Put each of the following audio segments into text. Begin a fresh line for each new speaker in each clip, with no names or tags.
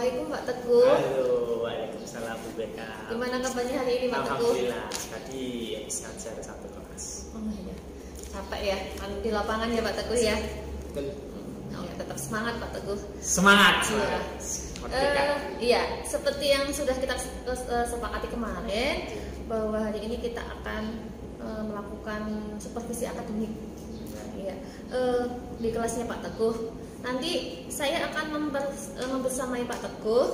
Assalamualaikum Pak Teguh.
Halo, waalaikumsalam Bu Beka.
Gimana kabarnya hari ini Pak Teguh?
Alhamdulillah, tadi habis ngajar satu kelas.
Oh iya, capek ya, kan di lapangan ya Pak Teguh ya.
Betul.
Oh, ya, tetap semangat Pak Teguh.
Semangat.
Iya.
Merdeka.
Iya, seperti yang sudah kita sepakati kemarin bahwa hari ini kita akan melakukan supervisi akademik. Iya, di kelasnya Pak Teguh. Nanti saya akan membersamai Pak Teguh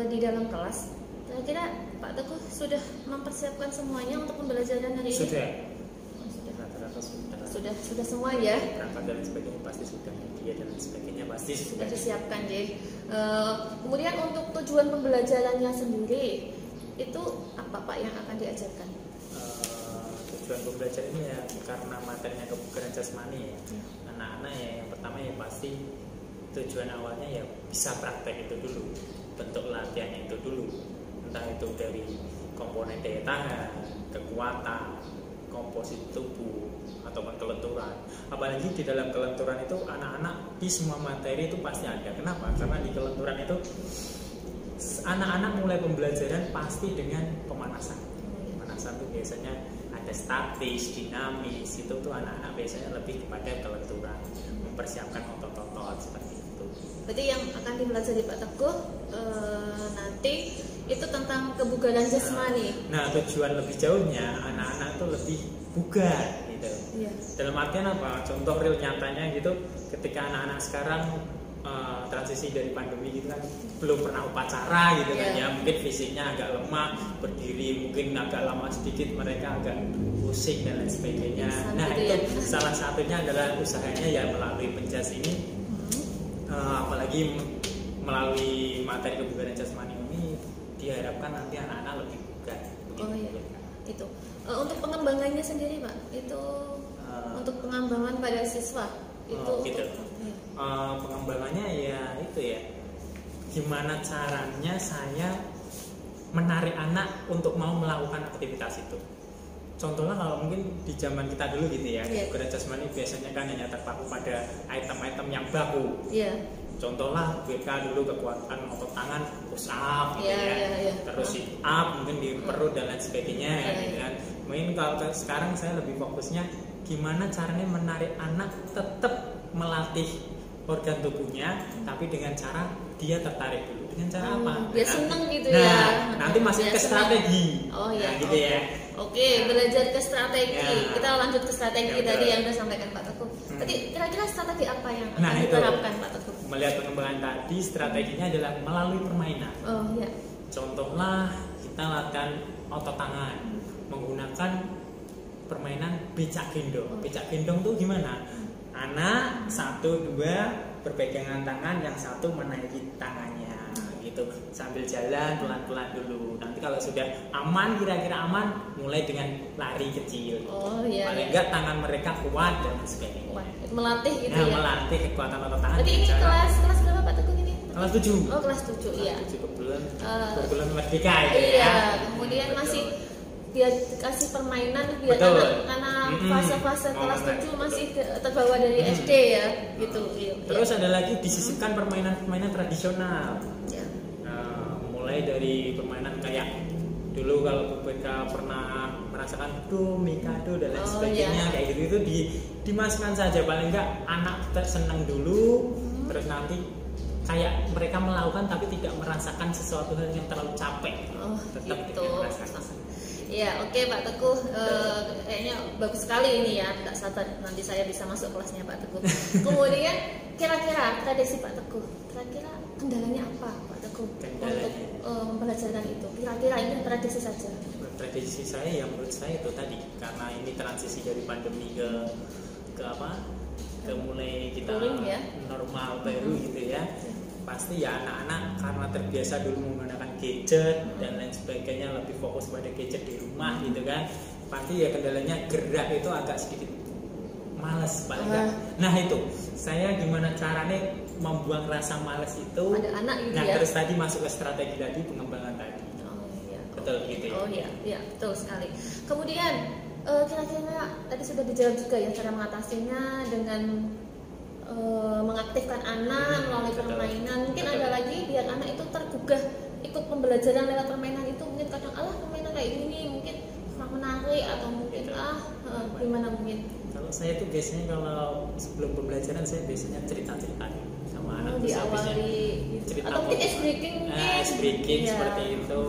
di dalam kelas. Kira-kira Pak Teguh sudah mempersiapkan semuanya untuk pembelajaran hari ini?
Sudah.
Sudah.
Rata-rata sudah.
Sudah semua ya.
Perangkat dan sebagainya pasti sudah. Media dan sebagainya pasti
Sudah disiapkan ya. Kemudian untuk tujuan pembelajarannya sendiri itu apa Pak yang akan diajarkan?
Tujuan pembelajaran ini ya karena materinya kebugaran jasmani ya. Anak-anak ya yang pertama ya pasti tujuan awalnya ya bisa praktek itu dulu, bentuk latihannya itu dulu, entah itu dari komponen daya tahan, kekuatan, komposit tubuh ataupun kelenturan. Apalagi di dalam kelenturan itu anak-anak di semua materi itu pasti ada. Kenapa? Karena di kelenturan itu anak-anak mulai pembelajaran pasti dengan pemanasan. Pemanasan itu biasanya ada statis, dinamis, itu tuh anak-anak biasanya lebih kepada kelenturan, mempersiapkan otot-otot seperti itu.
Berarti yang akan dipelajari Pak Teguh nanti itu tentang kebugaran jasmani.
Nah, tujuan lebih jauhnya anak-anak itu lebih bugar gitu.
Iya.
Dalam artian apa? Contoh real nyatanya gitu, ketika anak-anak sekarang transisi dari pandemi gitu kan belum pernah upacara gitu kan ya, mungkin fisiknya agak lemah, berdiri mungkin agak lama sedikit, mereka agak pusing dan lain sebagainya. Nah itu salah satunya adalah usahanya ya melalui penjas ini, apalagi melalui materi kebugaran jasmani ini diharapkan nanti anak-anak lebih bugar.
Oh iya, itu untuk pengembangannya sendiri Pak, itu untuk pengembangan pada siswa itu
gitu. Pengembangannya ya itu ya, gimana caranya saya menarik anak untuk mau melakukan aktivitas itu. Contohnya kalau mungkin di zaman kita dulu gitu ya, kebugaran jasmani biasanya kan hanya terpaku pada item-item yang baku. Contohlah BK dulu kekuatan otot tangan push up gitu terus sit up mungkin di perut dan lain sebagainya gitu kan. Mungkin kalau sekarang saya lebih fokusnya gimana caranya menarik anak tetap melatih organ tubuhnya, tapi dengan cara dia tertarik dulu. Dengan cara apa?
Dia seneng gitu
nah,
ya.
Nanti masuk ke strategi.
Oh iya.
Nah, gitu ya.
Oke, belajar ke strategi. Kita lanjut ke strategi tadi yang sudah sampaikan Pak Teguh. Tadi kira-kira strategi apa yang akan diterapkan Pak Teguh?
Melihat pengembangan tadi, strateginya adalah melalui permainan.
Oh iya.
Contohlah kita latihan otot tangan menggunakan permainan becak gendong. Becak gendong tuh gimana? Anak satu dua berpegangan tangan, yang satu menaiki tangannya gitu sambil jalan pelan-pelan dulu. Nanti kalau sudah aman, kira-kira aman, mulai dengan lari kecil. Paling enggak tangan mereka kuat dan sebagainya.
Melatih gitu ya.
Melatih kekuatan otot tangan.
Jadi ini kelas berapa Pak Teguh ini?
Kelas 7.
Oh kelas 7 iya.
Kebetulan merdeka
ya. Kemudian masih dia kasih permainan biar anak fase-fase kelas 7 masih terbawa dari SD ya gitu.
Terus ada lagi disisipkan permainan-permainan tradisional. Mulai dari permainan kayak dulu kalau BK pernah merasakan do, mikado dan lain sebagainya kayak gitu, itu dimasukkan saja, paling enggak anak tersenang dulu, terus nanti kayak mereka melakukan tapi tidak merasakan sesuatu hal yang terlalu capek. Tetap gitu.
Ya, oke Pak Teguh, kayaknya bagus sekali ini ya, tidak sabar nanti saya bisa masuk kelasnya Pak Teguh. Kemudian kira-kira tradisi Pak Teguh, kira-kira kendalanya apa Pak Teguh untuk mempelajarikan itu? Kira-kira ini tradisi saja?
Tradisi saya yang menurut saya itu tadi, karena ini transisi dari pandemi ke apa? Ke mulai kita normal baru gitu ya. Pasti ya anak-anak karena terbiasa dulu menggunakan gadget dan lain sebagainya, lebih fokus pada gadget di rumah gitu kan, pasti ya kendalanya gerak itu agak sedikit males paling enggak. Nah itu saya gimana caranya membuang rasa males itu
pada anak gitu
nah terus tadi masuk ke strategi tadi, pengembangan tadi. Betul gitu ya.
Iya betul sekali. Kemudian kira-kira tadi sudah dijawab juga ya cara mengatasinya dengan mengaktifkan anak melalui permainan. Mungkin ada lagi biar menggugah ikut pembelajaran lewat permainan itu mungkin kadang permainan kayak gini mungkin kurang menarik atau mungkin gimana mungkin.
Kalau saya tuh biasanya kalau sebelum pembelajaran saya biasanya cerita-cerita sama anak
diawali
cerita
atau mungkin ice breaking
seperti itu,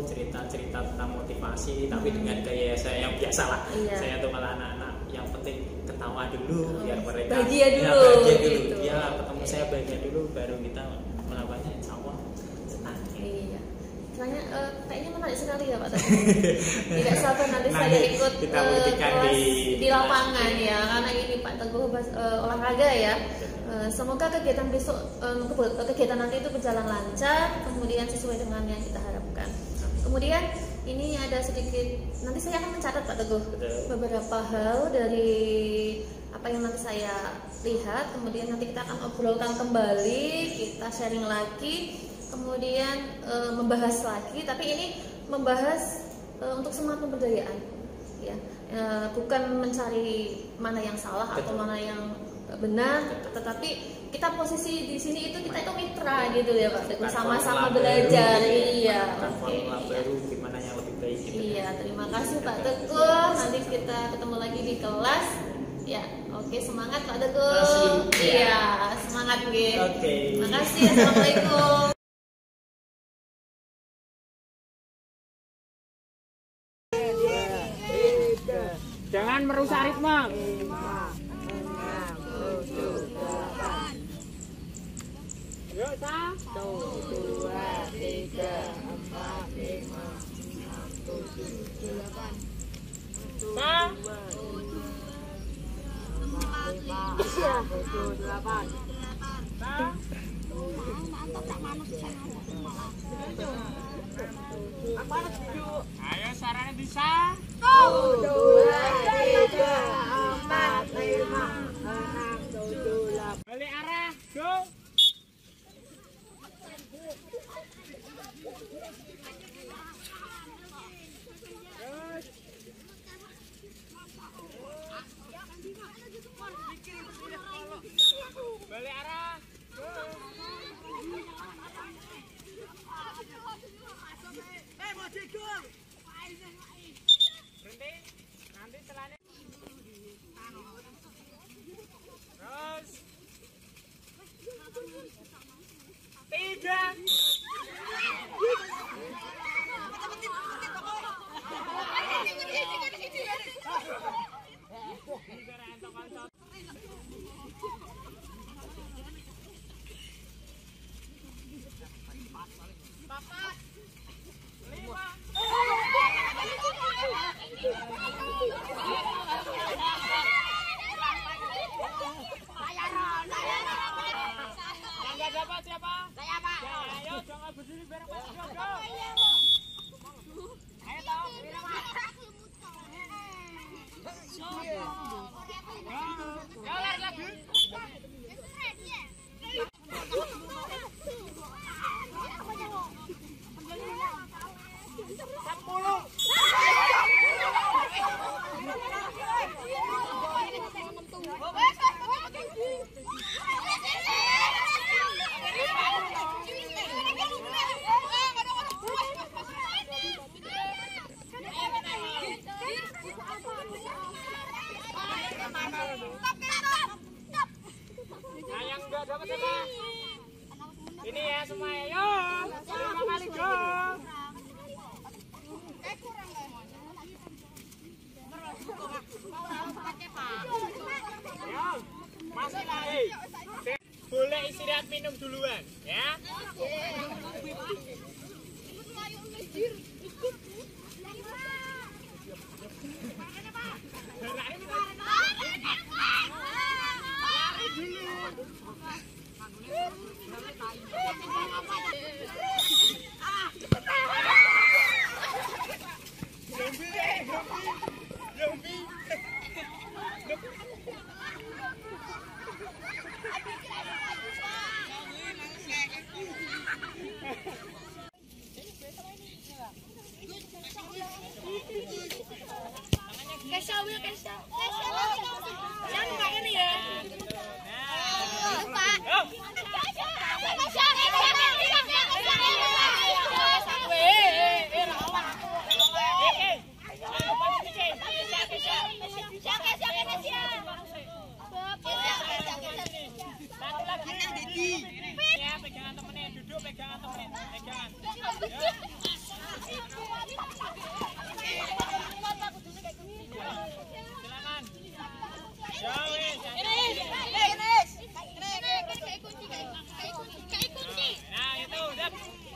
cerita-cerita tentang motivasi tapi dengan gaya saya yang biasa lah. Saya tuh malah anak-anak yang penting ketawa dulu biar mereka
bahagia dulu
gitu. Ya ketemu saya bahagia dulu baru kita melakukannya, insya Allah senang.
Iya. Kayaknya menarik sekali ya Pak Teguh. Tidak sabar nanti saya ikut kelas di lapangan ya, karena ini Pak Teguh olahraga ya. Semoga kegiatan besok, kegiatan nanti itu berjalan lancar, kemudian sesuai dengan yang kita harapkan. Kemudian ini ada sedikit, nanti saya akan mencatat Pak Teguh beberapa hal dari apa yang nanti saya lihat, kemudian nanti kita akan obrolkan kembali, kita sharing lagi, kemudian membahas lagi, tapi ini membahas untuk semangat pemberdayaan, ya, bukan mencari mana yang salah atau mana yang benar, tetapi kita posisi di sini itu kita itu mitra gitu ya Pak Teguh, sama-sama belajar. Iya.
Baru gimana yang lebih baik gitu.
Iya, terima kasih Pak Teguh. Nanti kita ketemu lagi di kelas. Ya, oke, semangat Pak Teguh. Iya, semangat nggih.
Oke.
Terima kasih. Assalamualaikum.
Jangan merusak ritme. 1, 2, 3, 4, 5, 6, 7, 8. Ayo sarana bisa. 1, 2, 3, 4, 5, 6, 7, 8. Balik arah, go. Balik arah. Berhenti. Nanti celana. Terus. 3. Siapa? Saya Pak. Ya, ayo jangan berdiri bareng Pak. Go. Ayo tahu, ya lari lagi. 10. Nah, yang enggak dapat siapa? Ini ya semua ya. Yo, 5 kali go. Yo, masih lagi. Boleh istirahat minum duluan, ya. Jangan kayak ini ya. Pak.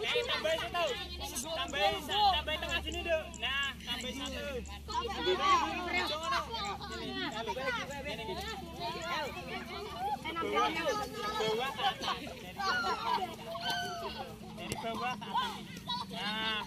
Tambahin situ. Tambahin tengah sini, Dok. Nah, tambahin satu. Bawah ke atas. Dari bawah ke atas. Nah,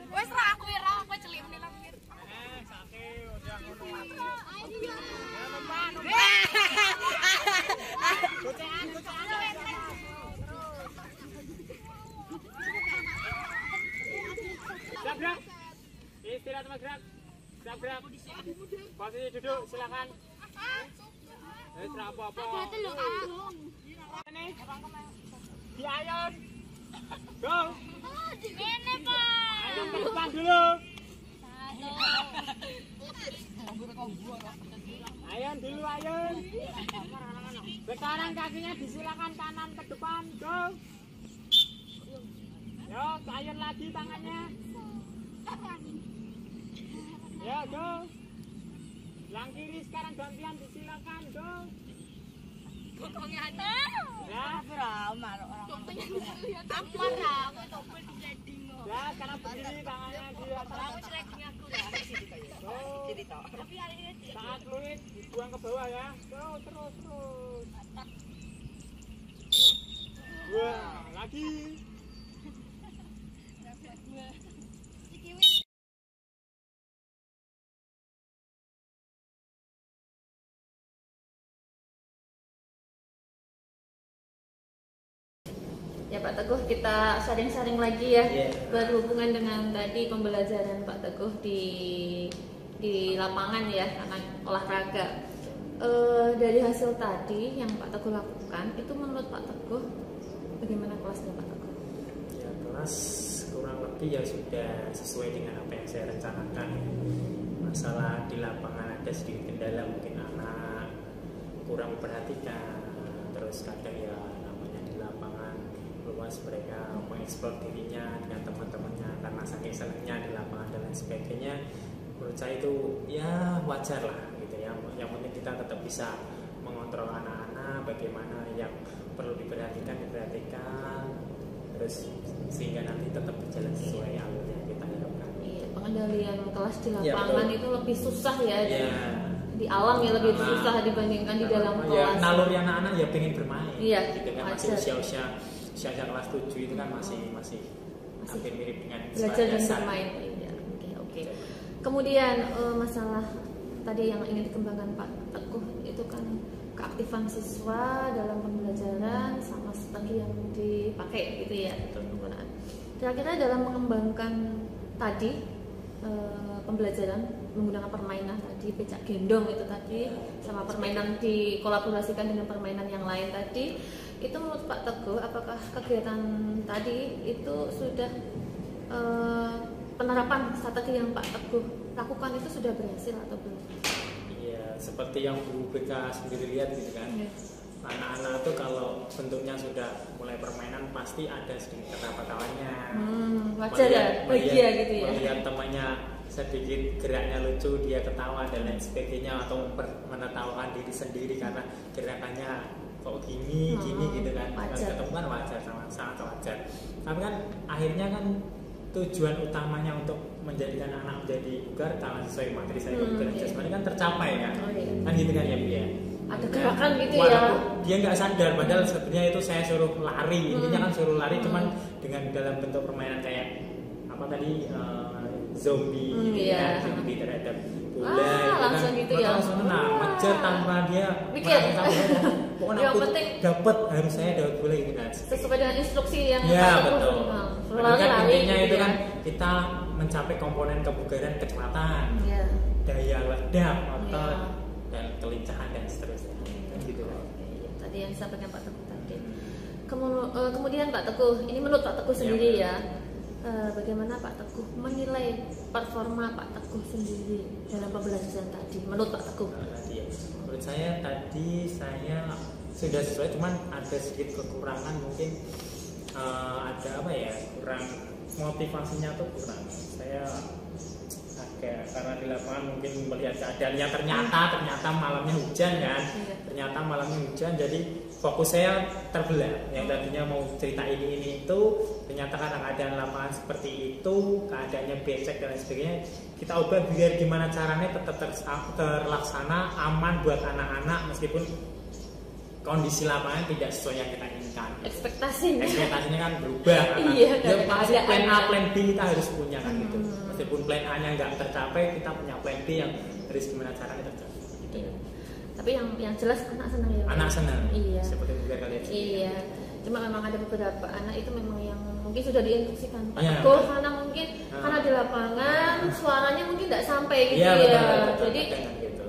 Wes ra aku celim nih langir.
Gerak. Istirahat Mas gerak. Gerak. Posisi duduk silakan. Apa-apa. Ini. Di ayun. Go.
Ini, Pak.
Ayun ke depan dulu. Ayun dulu ayun. Sekarang kakinya disilakan kanan ke depan. Go. Yo, ayun lagi tangannya. Ya, go. Yang kiri sekarang gantian disilakan, go.
Bokongnya ada.
Ya, ya, sekarang berdiri tangannya di atas. Go. Saat fluid dibuang ke bawah ya. Go, terus. Wah, lagi.
Ya Pak Teguh, kita sharing-sharing lagi ya berhubungan dengan tadi pembelajaran Pak Teguh di lapangan ya, anak olahraga. Dari hasil tadi yang Pak Teguh lakukan, itu menurut Pak Teguh bagaimana kelasnya Pak Teguh?
Ya, kelas kurang lebih ya sudah sesuai dengan apa yang saya rencanakan. Masalah di lapangan ada sedikit kendala, mungkin anak kurang memperhatikan, terus kadang ya namanya di lapangan luas, mereka mengeksplor dirinya dengan teman-temannya karena saking senangnya di lapangan dan lain sebagainya. Menurut saya itu ya wajar lah gitu ya. Yang penting kita tetap bisa mengontrol anak-anak, bagaimana yang perlu diperhatikan, terus sehingga nanti tetap berjalan sesuai alur yang kita harapkan.
Iya, pengendalian kelas di lapangan itu lebih susah ya.
Ya.
Di alam ya lebih susah dibandingkan di dalam kelas.
Naluri anak-anak ya pengen bermain.
Iya,
gitu kan, masih usia kelas 7 itu kan masih hampir mirip dengan
belajar dan bermain. Iya, oke. Kemudian masalah tadi yang ingin dikembangkan Pak Teguh itu kan keaktifan siswa dalam pembelajaran sama strategi yang dipakai gitu ya, penggunaan. Kira-kira dalam mengembangkan tadi pembelajaran menggunakan permainan tadi, becak gendong itu tadi, sama permainan dikolaborasikan dengan permainan yang lain tadi, itu menurut Pak Teguh apakah kegiatan tadi itu sudah penerapan strategi yang Pak Teguh lakukan itu sudah berhasil atau belum?
Iya, seperti yang Bu BK sendiri lihat gitu kan. Anak-anak itu kalau bentuknya sudah mulai permainan pasti ada sedikit ketawa-tawanya.
Wajar ya, bahagia gitu ya.
Melihat temannya sedikit geraknya lucu, dia ketawa dan lain sebagainya, atau menertawakan diri sendiri karena gerakannya kok gini gitu kan. Ketemu kan wajar, sangat wajar. Tapi kan akhirnya kan tujuan utamanya untuk menjadikan anak menjadi bugar kalau sesuai materi saya kebugaran jasmani kan tercapai kan. Kan gitu kan ya Bu ya.
Ada gerakan gitu ya.
Dia nggak sadar padahal sebenarnya itu saya suruh lari. Intinya kan suruh lari cuman dengan dalam bentuk permainan kayak apa tadi zombie gitu kan, zombie terhadap bola
langsung
kan.
Gitu ya.
Langsung ngejar tanpa dia
mikir.
Pokoknya aku dapat, harus saya dapat bola gitu kan.
Sesuai dengan instruksi yang
ya betul. Kan intinya
gitu
itu kan kita mencapai komponen kebugaran kecepatan, daya ledak, otot, dan kelincahan dan seterusnya. Kan gitu kan.
Tadi yang disampaikan Pak Teguh tadi. Kemudian Pak Teguh, ini menurut Pak Teguh sendiri ya. Bagaimana Pak Teguh menilai performa Pak Teguh sendiri dalam pembelajaran tadi? Menurut Pak Teguh?
Menurut saya tadi saya sudah sesuai, cuman ada sedikit kekurangan mungkin, ada apa ya, kurang motivasinya tuh kurang. Saya agak karena di lapangan mungkin melihat keadaannya ternyata malamnya hujan kan, ternyata malamnya hujan, jadi fokus saya terbelah. Yang tadinya mau cerita ini itu, ternyata karena keadaan lapangan seperti itu, keadaannya becek dan lain sebagainya, kita ubah biar gimana caranya tetap terlaksana aman buat anak-anak meskipun kondisi lapangan tidak sesuai yang kita inginkan. Ekspektasinya kan berubah karena ya pasti plan A, plan B kita harus punya kan gitu. Meskipun plan A nya nggak tercapai, kita punya plan B yang harus gimana caranya tercapai. Gitu.
Iya. Tapi yang jelas anak senang ya.
Anak senang.
Iya.
Seperti juga kalian.
Iya. Cuma memang ada beberapa anak itu memang yang mungkin sudah diinstruksikan
Iya,
karena mungkin karena di lapangan suaranya mungkin tidak sampai gitu
ya.
Betul. Jadi
gitu.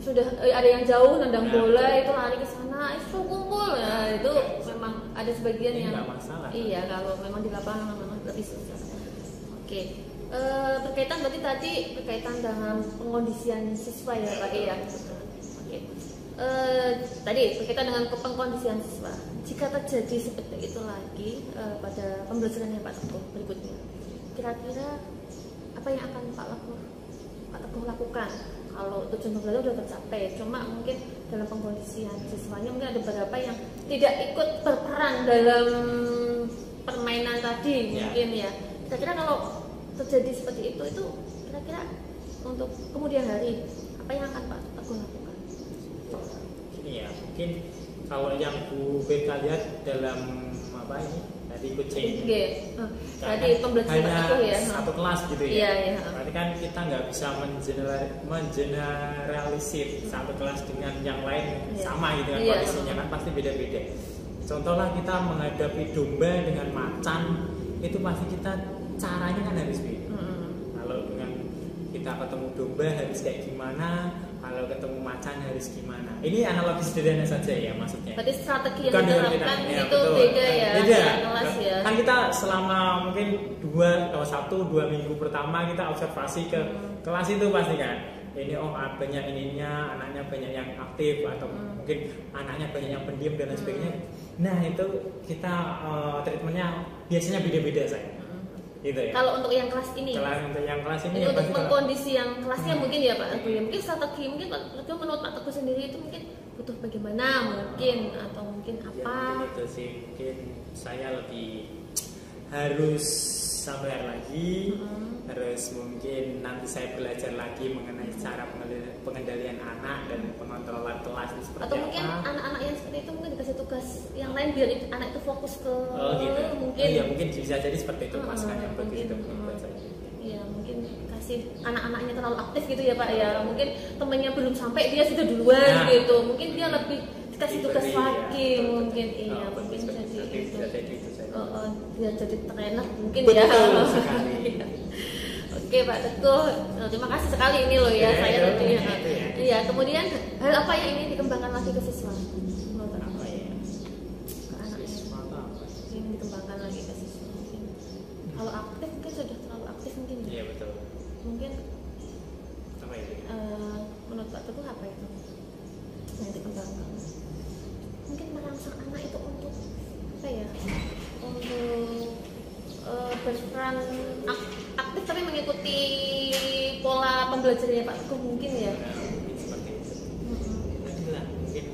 Sudah ada yang jauh nendang bola itu lari ke sana itu kumpul, nah itu memang ada sebagian yang
masalah.
Iya, kalau memang di lapangan memang lebih susah. Oke. Berkaitan berarti tadi berkaitan dengan pengkondisian siswa ya Pak ya. Oke. Tadi berkaitan dengan pengkondisian siswa. Jika terjadi seperti itu lagi pada pembelajaran yang Pak Teguh berikutnya, kira-kira apa yang akan Pak Teguh lakukan? Kalau tujuan pembelajaran sudah tercapai, cuma mungkin dalam pengkondisian siswanya mungkin ada beberapa yang tidak ikut berperan dalam permainan tadi mungkin ya. Kira-kira kalau terjadi seperti itu kira-kira untuk kemudian hari apa yang akan Pak Teguh lakukan?
Ini ya mungkin kalau yang Bu Beka lihat dalam apa ini tadi kucing.
Tadi pembelajaran
hanya
itu ya.
Satu kelas gitu ya.
Iya.
Berarti kan kita nggak bisa mengeneralisir satu kelas dengan yang lain sama gitu kan kondisinya kan pasti beda-beda. Contohlah kita menghadapi domba dengan macan, itu pasti kita caranya kan harus beda. Kalau dengan kita ketemu domba harus kayak gimana, kalau ketemu macan harus gimana. Ini analogi sederhana saja ya maksudnya.
Berarti strategi yang diterapkan itu beda ya.
Beda.
Kelas ya.
Kan kita selama mungkin 1-2 minggu pertama kita observasi ke kelas itu pasti kan. Ini banyak ininya, anaknya banyak yang aktif atau mungkin anaknya banyak yang pendiam dan lain sebagainya. Nah itu kita treatmentnya biasanya beda-beda saya. Gitu ya.
Kalau untuk yang kelas ini,
untuk yang kelas ini
ya, untuk kondisi yang kelasnya mungkin ya Pak Teguh ya. Mungkin strategi mungkin Pak Teguh menurut Pak Teguh sendiri itu mungkin butuh bagaimana mungkin atau mungkin apa?
Ya, mungkin itu sih mungkin saya lebih harus sabar lagi, harus mungkin nanti saya belajar lagi mengenai cara pengendalian anak dan pengontrolan kelas itu seperti
atau mungkin
apa.
Anak-anak yang seperti itu mungkin dikasih tugas yang lain biar anak itu fokus ke
gitu.
mungkin
ya mungkin bisa jadi seperti itu Mas kan yang begitu buat saya.
Iya mungkin kasih anak-anaknya terlalu aktif gitu ya Pak ya, mungkin temennya belum sampai dia sudah duluan gitu, mungkin dia lebih dikasih tugas lagi mungkin mungkin jadi itu biar jadi terenak mungkin ya. Oke Pak Teguh, terima kasih sekali ini loh ya saya tadi. Iya, kemudian hal apa yang ingin dikembangkan lagi ke siswa?
Apa ya?
Ke anaknya. Ingin dikembangkan lagi ke siswa mungkin. Kalau aktif mungkin sudah terlalu aktif mungkin ya.
Iya betul.
Mungkin
apa itu?
Menurut Pak Teguh apa itu yang dikembangkan? Mungkin merangsang anak itu untuk apa ya? Untuk berperan aktif tapi mengikuti pola pembelajarannya Pak Teguh mungkin ya.
Mungkin seperti itu. Mungkin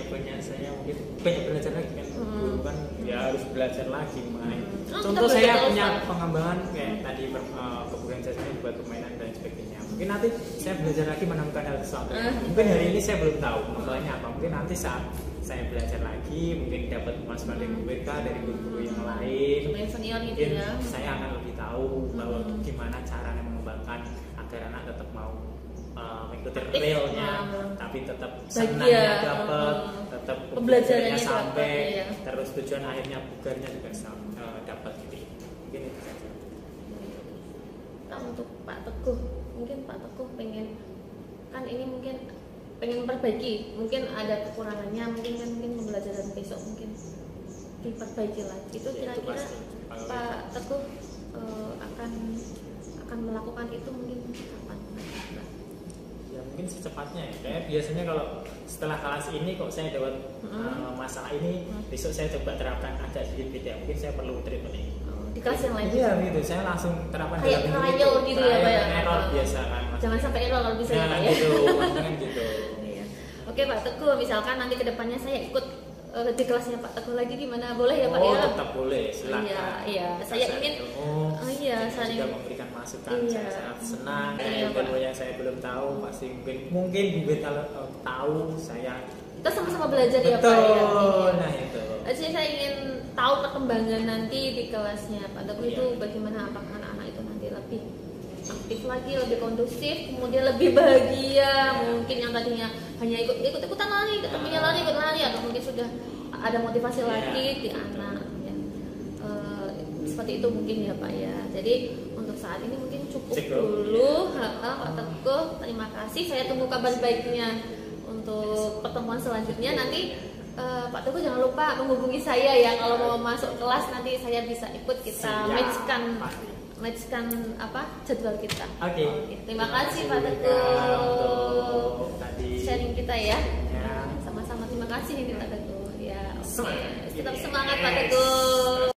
banyak saya mungkin banyak belajar lagi kan. Guru kan ya harus belajar lagi main. Contoh saya punya pengembangan kayak tadi kebutuhan saya buat permainan dan sebagainya. Mungkin nanti saya belajar lagi menemukan hal sesuatu. Mungkin hari ini saya belum tahu pengembangannya apa. Mungkin nanti saat saya belajar lagi, mungkin dapat masukan dari BK, dari guru-guru yang lain. Mungkin saya akan lebih tahu bahwa gimana caranya mengembangkan agar anak tetap mau mengikuti realnya, tapi tetap senangnya dapat, tetap pembelajarannya sampai, terus tujuan akhirnya bugarnya juga dapat gitu. Mungkin itu saja.
Nah, untuk Pak Teguh, mungkin Pak Teguh pengen kan ini mungkin pengen memperbaiki, mungkin ada kekurangannya, mungkin pembelajaran besok mungkin diperbaiki lagi. Itu kira-kira Pak Teguh akan melakukan itu mungkin kapan? Ya
mungkin secepatnya ya. Kayak biasanya kalau setelah kelas ini kok saya dapat masalah ini, besok saya coba terapkan agak sedikit beda, mungkin saya perlu treatment ini.
Di kelas yang lain.
Iya gitu, saya langsung terapkan
Kayak trial gitu ya Pak ya.
Error biasa kan.
Jangan sampai error kalau bisa ya Pak ya.
Gitu, kan gitu.
Iya. Oke Pak Teguh, misalkan nanti kedepannya saya ikut di kelasnya Pak Teguh lagi gimana? Boleh ya Pak
Oh,
ya?
tetap boleh, silakan.
Iya. Saya ingin saya
sudah memberikan masukan,
Iya.
saya sangat senang.
Iya, Pak.
Ilmu yang saya belum tahu, pasti mungkin Bibit kalau tahu saya.
kita sama-sama belajar ya Pak
Betul,
ya. Iya.
nah itu.
Jadi saya ingin tahu perkembangan nanti di kelasnya Pak Teguh
Iya.
itu bagaimana, apakah anak-anak itu nanti lebih aktif lagi, lebih kondusif, kemudian lebih bahagia. Mungkin yang tadinya hanya ikut-ikutan lari, ketemunya lari, ikut lari, atau mungkin sudah ada motivasi
Iya,
lagi di
betul.
anak. Ya. Seperti itu mungkin ya Pak ya. Jadi untuk saat ini mungkin cukup dulu. Pak Teguh, terima kasih. Saya tunggu kabar baiknya untuk pertemuan selanjutnya. Nanti Pak Teguh jangan lupa menghubungi saya ya kalau mau masuk kelas, nanti saya bisa ikut, kita matchkan jadwal kita.
Oke.
Terima kasih Pak
untuk
Teguh
tadi
sharing kita ya.
Ya.
Sama-sama terima kasih nih Pak Teguh. Ya. Oke.
Semangat.
Tetap semangat Pak Teguh.